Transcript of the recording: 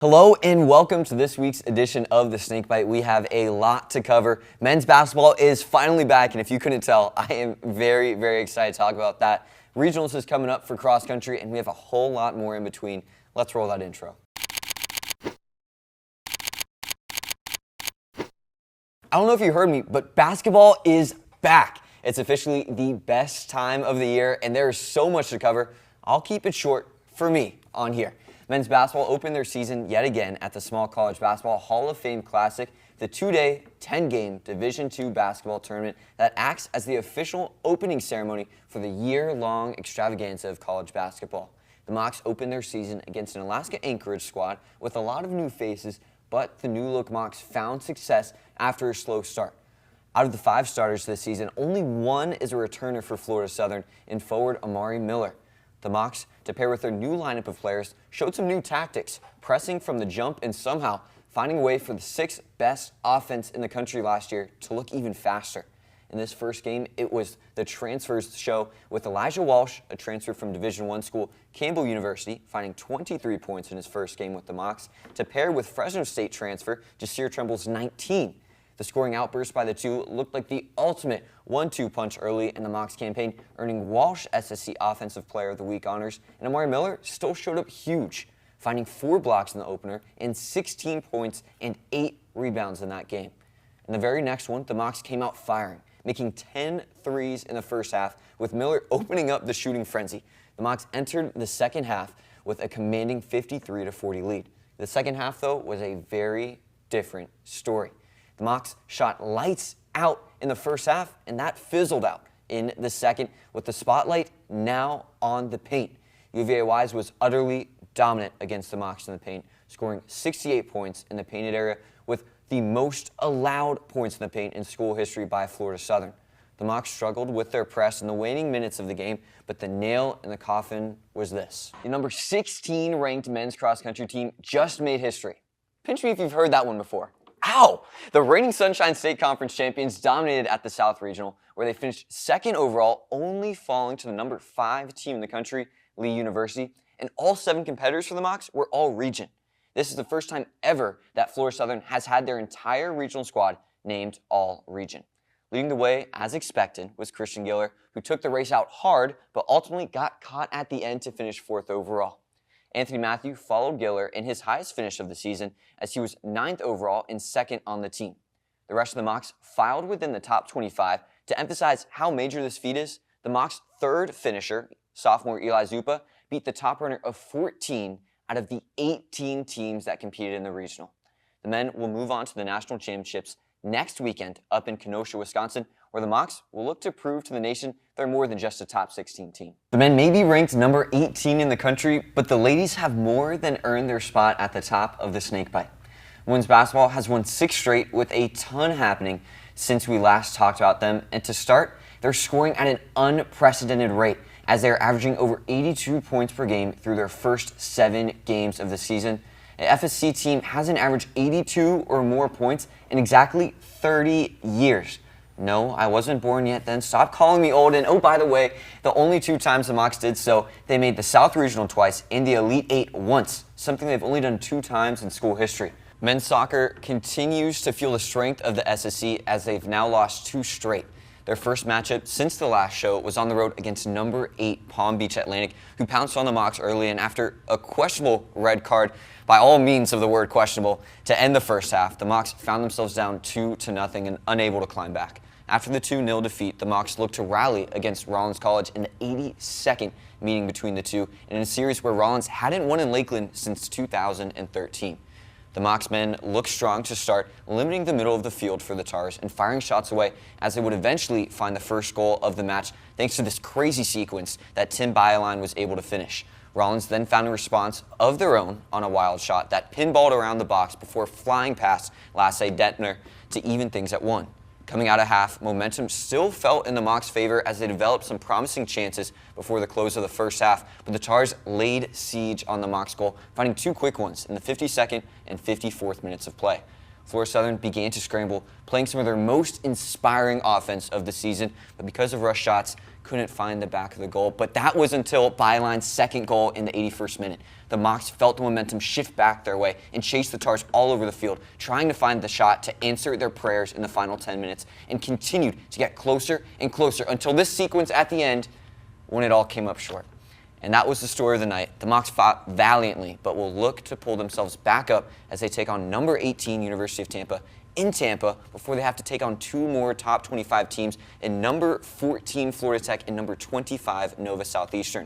Hello and welcome to this week's edition of the Snakebite. We have a lot to cover. Men's basketball is finally back, and if you couldn't tell, I am very, very excited to talk about that. Regionals is coming up for cross country, and we have a whole lot more in between. Let's roll that intro. I don't know if you heard me, but basketball is back. It's officially the best time of the year, and there is so much to cover. I'll keep it short for me on here. Men's basketball opened their season yet again at the Small College Basketball Hall of Fame Classic, the two-day, 10-game Division II basketball tournament that acts as the official opening ceremony for the year-long extravaganza of college basketball. The Mocs opened their season against an Alaska Anchorage squad with a lot of new faces, but the new-look Mocs found success after a slow start. Out of the 5 starters this season, only one is a returner for Florida Southern in forward Amari Miller. The Mocs, to pair with their new lineup of players, showed some new tactics, pressing from the jump and somehow finding a way for the 6th best offense in the country last year to look even faster. In this first game, it was the transfers show with Elijah Walsh, a transfer from Division I school Campbell University, finding 23 points in his first game with the Mocs, to pair with Fresno State transfer Jasir Tremble's 19. The scoring outburst by the two looked like the ultimate 1-2 punch early in the Mocs campaign, earning Walsh SSC Offensive Player of the Week honors, and Amari Miller still showed up huge, finding 4 blocks in the opener and 16 points and 8 rebounds in that game. In the very next one, the Mocs came out firing, making 10 threes in the first half, with Miller opening up the shooting frenzy. The Mocs entered the second half with a commanding 53-40 lead. The second half, though, was a very different story. The Mocs shot lights out in the first half, and that fizzled out in the second, with the spotlight now on the paint. UVA Wise was utterly dominant against the Mocs in the paint, scoring 68 points in the painted area, with the most allowed points in the paint in school history by Florida Southern. The Mocs struggled with their press in the waning minutes of the game, but the nail in the coffin was this. The number 16 ranked men's cross-country team just made history. Pinch me if you've heard that one before. Ow! The reigning Sunshine State Conference champions dominated at the South Regional, where they finished 2nd overall, only falling to the number 5 team in the country, Lee University, and all 7 competitors for the Mocs were all region. This is the first time ever that Florida Southern has had their entire regional squad named all region. Leading the way, as expected, was Karl van Gelder, who took the race out hard, but ultimately got caught at the end to finish 4th overall. Anthony Matthew followed Gelder in his highest finish of the season, as he was 9th overall and 2nd on the team. The rest of the Mocs filed within the top 25. To emphasize how major this feat is, the Mocs' 3rd finisher, sophomore Eli Zupa, beat the top runner of 14 out of the 18 teams that competed in the regional. The men will move on to the national championships next weekend up in Kenosha, Wisconsin, where the Mocs will look to prove to the nation they're more than just a top 16 team. The men may be ranked number 18 in the country, but the ladies have more than earned their spot at the top of the Snakebite. Women's basketball has won 6 straight, with a ton happening since we last talked about them, and to start, they're scoring at an unprecedented rate, as they're averaging over 82 points per game through their first 7 games of the season. An FSC team hasn't averaged 82 or more points in exactly 30 years. No, I wasn't born yet then. Stop calling me old. And oh, by the way, the only 2 times the Mocs did so, they made the South Regional twice and the Elite 8 once, something they've only done 2 times in school history. Men's soccer continues to feel the strength of the SSC, as they've now lost 2 straight. Their first matchup since the last show was on the road against number 8 Palm Beach Atlantic, who pounced on the Mocs early, and after a questionable red card, by all means of the word questionable, to end the first half, the Mocs found themselves down 2-0 and unable to climb back. After the 2-0 defeat, the Mocs looked to rally against Rollins College in the 82nd meeting between the two, in a series where Rollins hadn't won in Lakeland since 2013. The Mocs men looked strong to start, limiting the middle of the field for the Tars and firing shots away, as they would eventually find the first goal of the match thanks to this crazy sequence that Tim Byeline was able to finish. Rollins then found a response of their own on a wild shot that pinballed around the box before flying past Lasse Detner to even things at 1. Coming out of half, momentum still felt in the Mocs' favor as they developed some promising chances before the close of the first half, but the Tars laid siege on the Mocs' goal, finding 2 quick ones in the 52nd and 54th minutes of play. Florida Southern began to scramble, playing some of their most inspiring offense of the season, but because of rush shots, couldn't find the back of the goal. But that was until Byline's second goal in the 81st minute. the Mocs felt the momentum shift back their way and chased the Tars all over the field, trying to find the shot to answer their prayers in the final 10 minutes, and continued to get closer and closer until this sequence at the end when it all came up short. And that was the story of the night. The Mocs fought valiantly, but will look to pull themselves back up as they take on number 18 University of Tampa in Tampa before they have to take on two more top 25 teams in number 14 Florida Tech and number 25 Nova Southeastern.